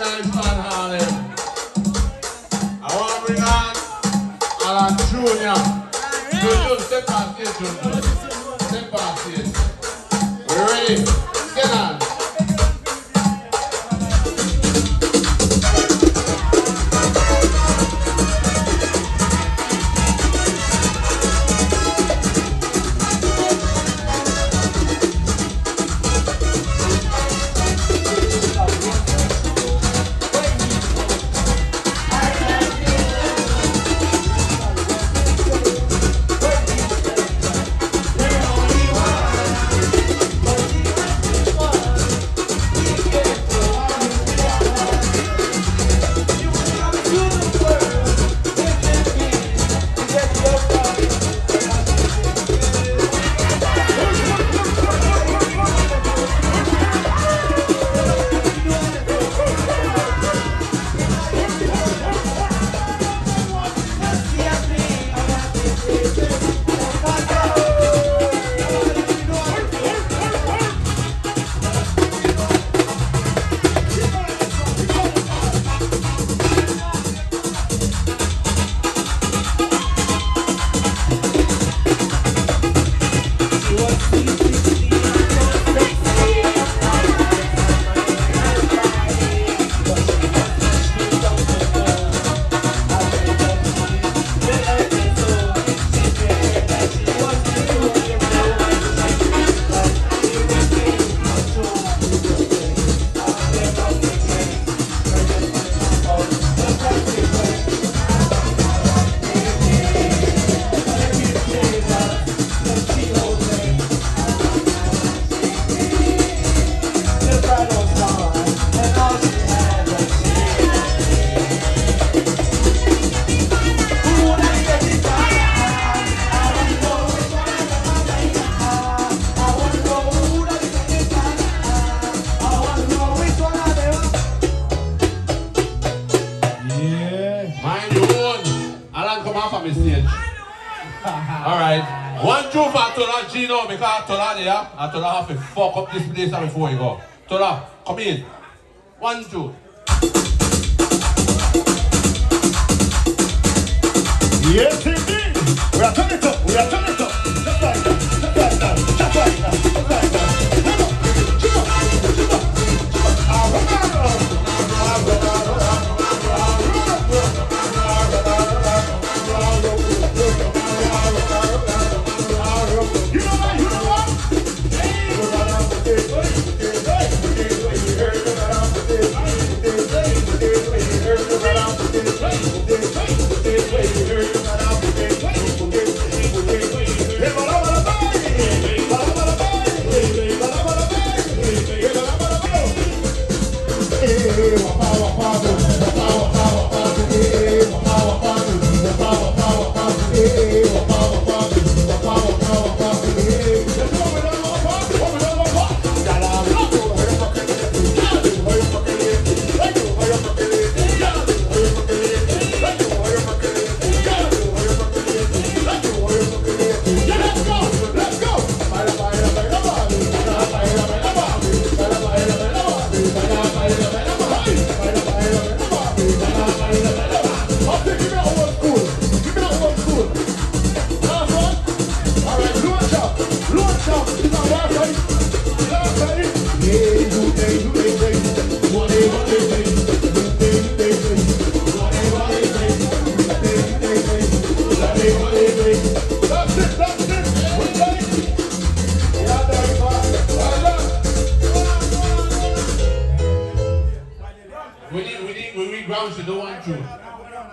nice man, Harlem. I want to bring on Alan Jr. Junior, step on stage, Junior. Step on stage. We ready? Get on. Alright, one two for Tola Gino because Tola there, and Tola have to fuck up this place before you go. Tola, come in. 1, 2. Yes, indeed. We are turning it up. We are turning it up. Just like that. Just like that. Just like that. Just like that.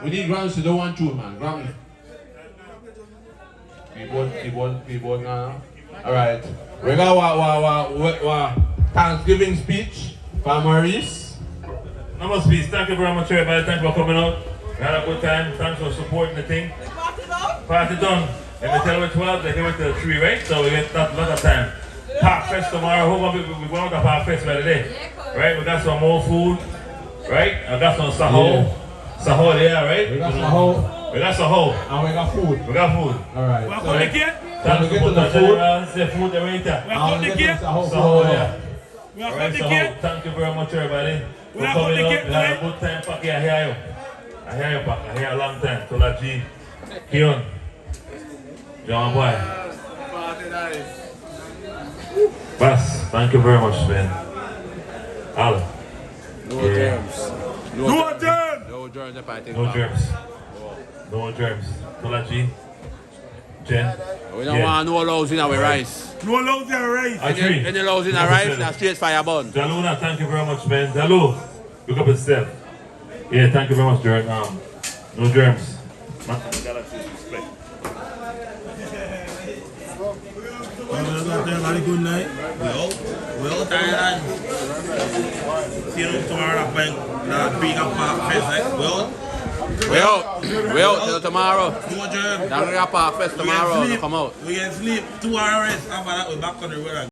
We need grounds to do 1, 2, man. Ground. Keyboard now. Alright. We got Thanksgiving speech for Maurice. Number speech. Thank you very much, everybody. Thanks for coming out. We had a good time. Thanks for supporting the thing. Party done. Let me tell you 12, they give it to 3, right? So we get that lot of time. Park Fest tomorrow. We're going to Park Fest by the day. Right? We got some more food. Right? I got some saho. Yeah. Saho there, right? We got saho. We got saho. And we got food. We got food. Alright. So, right? Thanks for the food. The food right there. Saho there. Alright, so thank you very much, everybody. We're coming up. We had a good time, Paki. I hear you. I hear you, Paki. I hear a long time. Tola G. Kion. John Boy. Bass, thank you very much, man. Al. No germs. No germs. No germs, if I think. No germs. No germs. Tola G. Jen. We don't want no loads in our rice. No loads in rice. Any loads in our rice, that's straight fire bun. Jaluna, thank you very much, man. Jalu, look up yourself. Yeah, thank you very much, Jared. No germs. Have a good night. We all Thailand. See you tomorrow at Big Up Park Fest. We out till tomorrow. No germs. Down at Park Fest tomorrow. Come out. We can sleep 2 hours. After that, we're back on the road.